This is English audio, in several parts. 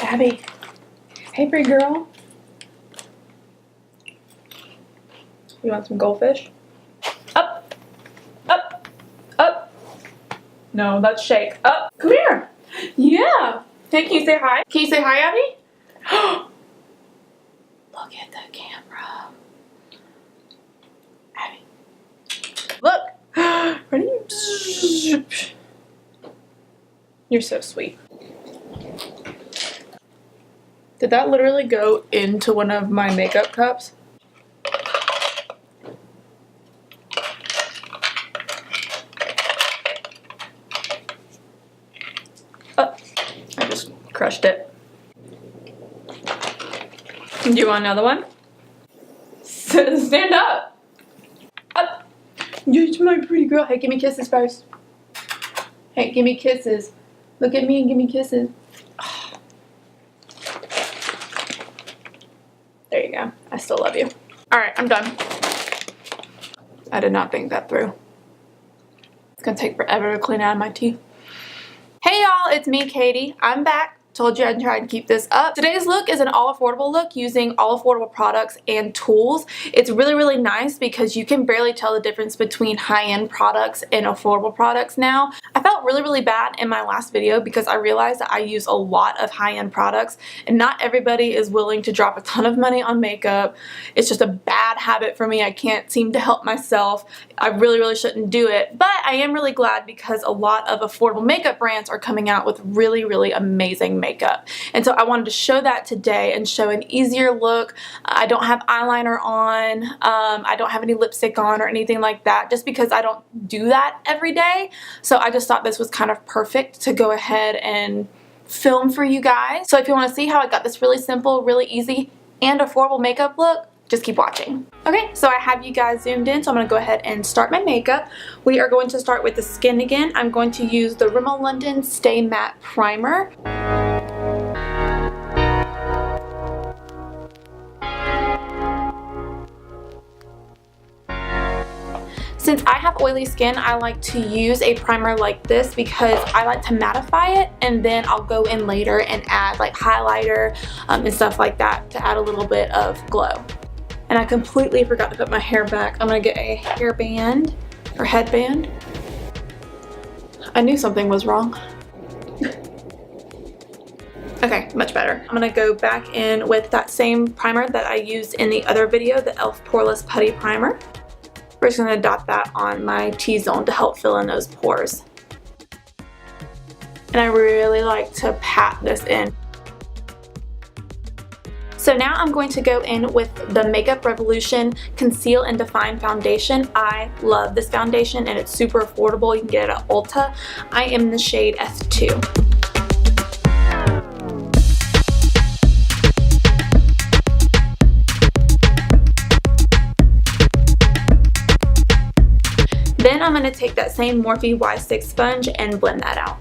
Abby. Hey, pretty girl. You want some goldfish? Up. Up. Up. No, that's shake. Up. Come here. Yeah. Hey, can you say hi? Can you say hi, Abby? Look at the camera. Abby. Look. Ready? You're so sweet. Did that literally go into one of my makeup cups? Oh, I just crushed it. Do you want another one? Stand up. Up. You're my pretty girl. Hey, give me kisses first. Hey, give me kisses. Look at me and give me kisses. There you go. I still love you. Alright, I'm done. I did not think that through. It's gonna take forever to clean out my teeth. Hey y'all, it's me, Katie. I'm back. Told you I'd try to keep this up. Today's look is an all affordable look using all affordable products and tools. It's really, really nice because you can barely tell the difference between high-end products and affordable products now. I felt really, really bad in my last video because I realized that I use a lot of high-end products and not everybody is willing to drop a ton of money on makeup. It's just a bad habit for me. I can't seem to help myself. I really, really shouldn't do it. But I am really glad because a lot of affordable makeup brands are coming out with really, really amazing makeup. And so I wanted to show that today and show an easier look. I don't have eyeliner on. I don't have any lipstick on or anything like that just because I don't do that every day. So I just thought this was kind of perfect to go ahead and film for you guys. So if you want to see how I got this really simple, really easy, and affordable makeup look, just keep watching. Okay, so I have you guys zoomed in, so I'm going to go ahead and start my makeup. We are going to start with the skin again. I'm going to use the Rimmel London Stay Matte Primer. Since I have oily skin, I like to use a primer like this because I like to mattify it and then I'll go in later and add like highlighter and stuff like that to add a little bit of glow. And I completely forgot to put my hair back. I'm gonna get a hairband or headband. I knew something was wrong. Okay, much better. I'm gonna go back in with that same primer that I used in the other video, the e.l.f. Poreless Putty Primer. We're just gonna dot that on my T-zone to help fill in those pores. And I really like to pat this in. So now I'm going to go in with the Makeup Revolution Conceal and Define Foundation. I love this foundation and it's super affordable. You can get it at Ulta. I am in the shade S2. Then I'm going to take that same Morphe Y6 sponge and blend that out.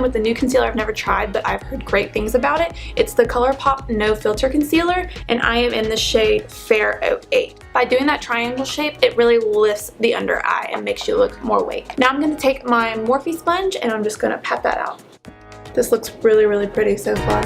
With the new concealer I've never tried, but I've heard great things about it. It's the ColourPop No Filter Concealer, and I am in the shade Fair 08. By doing that triangle shape, it really lifts the under eye and makes you look more awake. Now I'm going to take my Morphe sponge and I'm just going to pat that out. This looks really, really pretty so far.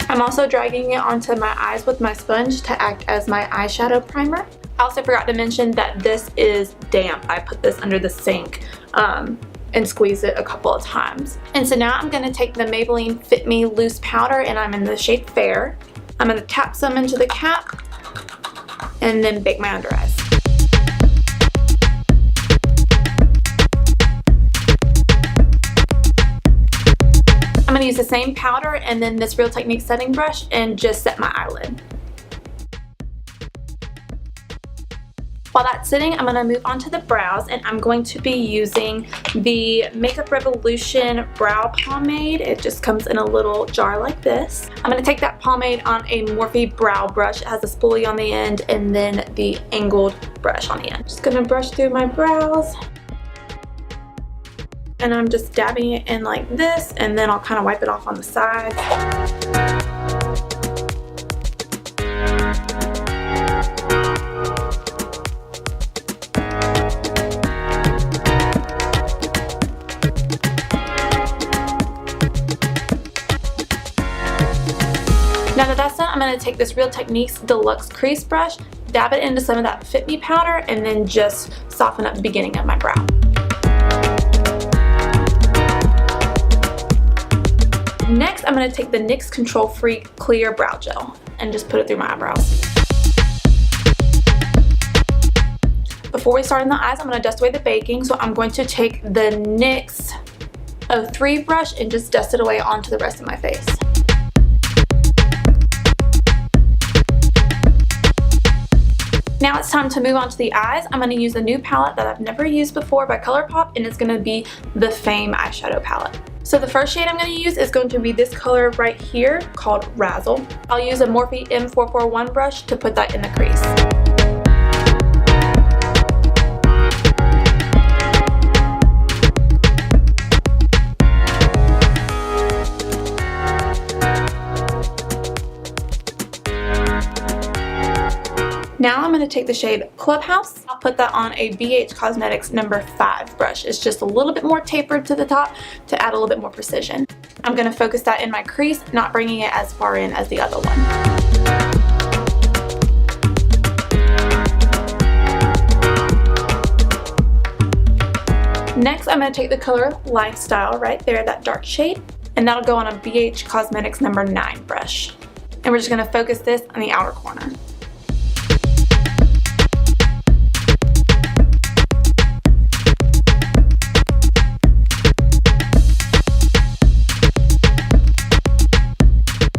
I'm also dragging it onto my eyes with my sponge to act as my eyeshadow primer. I also forgot to mention that this is damp. I put this under the sink and squeeze it a couple of times. And so now I'm going to take the Maybelline Fit Me Loose Powder and I'm in the shade Fair. I'm going to tap some into the cap and then bake my under eyes. I'm going to use the same powder and then this Real Techniques setting brush and just set my eyelid. While that's sitting, I'm going to move on to the brows, and I'm going to be using the Makeup Revolution Brow Pomade. It just comes in a little jar like this. I'm going to take that pomade on a Morphe brow brush. It has a spoolie on the end and then the angled brush on the end. Just going to brush through my brows. And I'm just dabbing it in like this, and then I'll kind of wipe it off on the sides. Now that that's done, I'm going to take this Real Techniques Deluxe Crease Brush, dab it into some of that Fit Me powder, and then just soften up the beginning of my brow. Next, I'm going to take the NYX Control Free Clear Brow Gel and just put it through my eyebrows. Before we start on the eyes, I'm going to dust away the baking, so I'm going to take the NYX 03 brush and just dust it away onto the rest of my face. Now it's time to move on to the eyes. I'm going to use a new palette that I've never used before by ColourPop, and it's going to be the Fame eyeshadow palette. So the first shade I'm going to use is going to be this color right here called Razzle. I'll use a Morphe M441 brush to put that in the crease. Now I'm going to take the shade Clubhouse. I'll put that on a BH Cosmetics number 5 brush. It's just a little bit more tapered to the top to add a little bit more precision. I'm going to focus that in my crease, not bringing it as far in as the other one. Next, I'm going to take the color Lifestyle right there, that dark shade, and that'll go on a BH Cosmetics number 9 brush. And we're just going to focus this on the outer corner.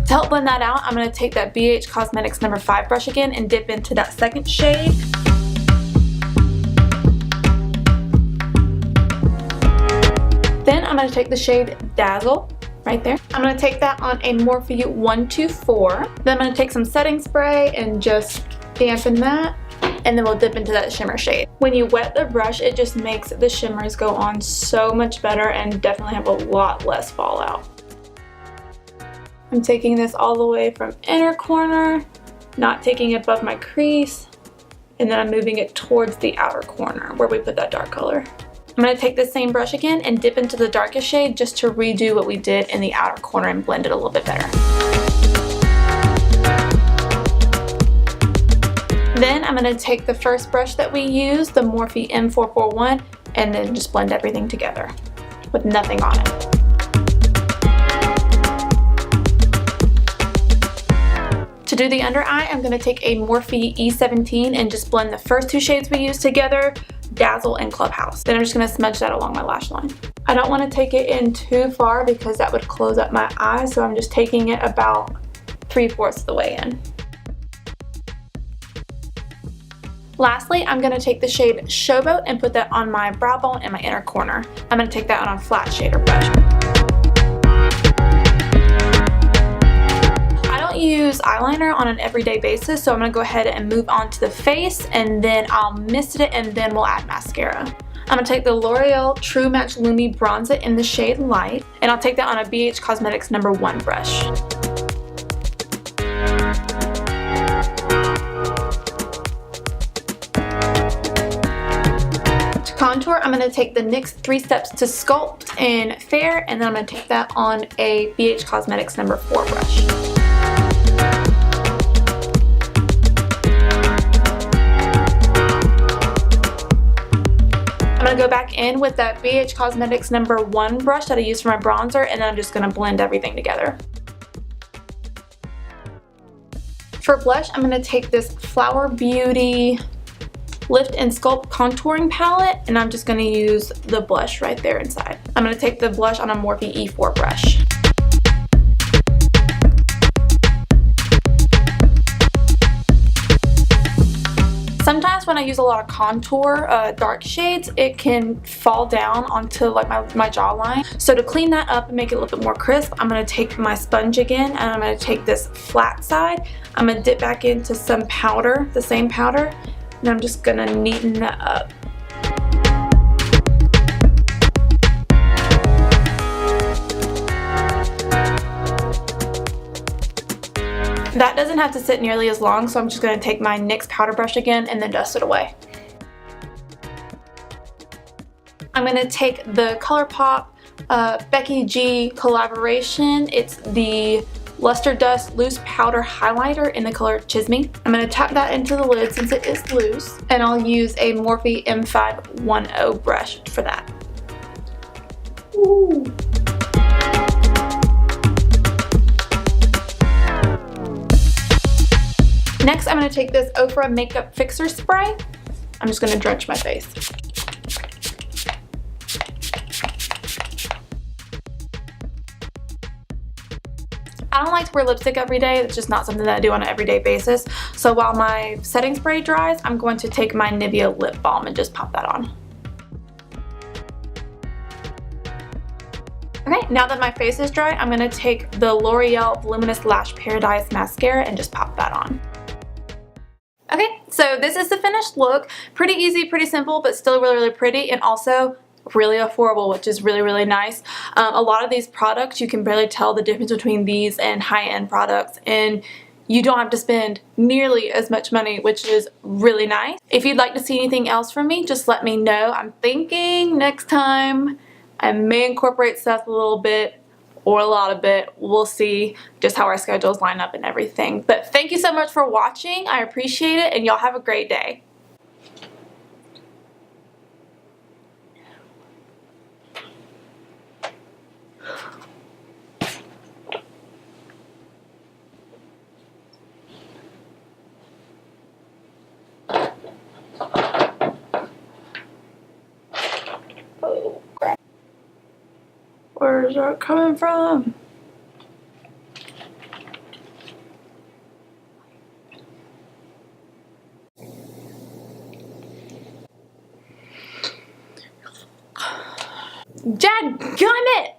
To help blend that out, I'm going to take that BH Cosmetics number 5 brush again and dip into that second shade. Then I'm going to take the shade Dazzle right there. I'm going to take that on a Morphe 124. Then I'm going to take some setting spray and just dampen that, and then we'll dip into that shimmer shade. When you wet the brush, it just makes the shimmers go on so much better and definitely have a lot less fallout. I'm taking this all the way from inner corner, not taking it above my crease, and then I'm moving it towards the outer corner where we put that dark color. I'm going to take this same brush again and dip into the darkest shade just to redo what we did in the outer corner and blend it a little bit better. Then I'm going to take the first brush that we used, the Morphe M441, and then just blend everything together with nothing on it. To do the under eye, I'm going to take a Morphe E17 and just blend the first 2 shades we used together, Dazzle and Clubhouse. Then I'm just going to smudge that along my lash line. I don't want to take it in too far because that would close up my eye, so I'm just taking it about 3/4 of the way in. Lastly, I'm going to take the shade Showboat and put that on my brow bone and my inner corner. I'm going to take that on a flat shader brush. Use eyeliner on an everyday basis, so I'm going to go ahead and move on to the face, and then I'll mist it, and then we'll add mascara. I'm going to take the L'Oreal True Match Lumi Bronze It in the shade Light, and I'll take that on a BH Cosmetics number 1 brush. To contour, I'm going to take the NYX 3 Steps to Sculpt in Fair, and then I'm going to take that on a BH Cosmetics number 4 brush. I'm going to go back in with that BH Cosmetics number 1 brush that I used for my bronzer, and then I'm just going to blend everything together. For blush, I'm going to take this Flower Beauty Lift and Sculpt Contouring Palette, and I'm just going to use the blush right there inside. I'm going to take the blush on a Morphe E4 brush. Sometimes when I use a lot of contour, dark shades, it can fall down onto like my jawline. So to clean that up and make it a little bit more crisp, I'm going to take my sponge again and I'm going to take this flat side. I'm going to dip back into some powder, the same powder, and I'm just going to neaten that up. That doesn't have to sit nearly as long, so I'm just going to take my NYX powder brush again and then dust it away. I'm going to take the ColourPop Becky G collaboration. It's the Luster Dust Loose Powder Highlighter in the color Chisme. I'm going to tap that into the lid since it is loose, and I'll use a Morphe M510 brush for that. Ooh. Next, I'm going to take this Ofra Makeup Fixer Spray. I'm just going to drench my face. I don't like to wear lipstick every day. It's just not something that I do on an everyday basis. So while my setting spray dries, I'm going to take my Nivea lip balm and just pop that on. Okay, now that my face is dry, I'm going to take the L'Oreal Voluminous Lash Paradise Mascara and just pop that on. Okay, so this is the finished look. Pretty easy, pretty simple, but still really, really pretty, and also really affordable, which is really, really nice. A lot of these products, you can barely tell the difference between these and high-end products, and you don't have to spend nearly as much money, which is really nice. If you'd like to see anything else from me, just let me know. I'm thinking next time I may incorporate stuff a little bit or a lot of it. We'll see just how our schedules line up and everything. But thank you so much for watching. I appreciate it, and y'all have a great day. Oh, crap. Where's that coming from? Dadgummit!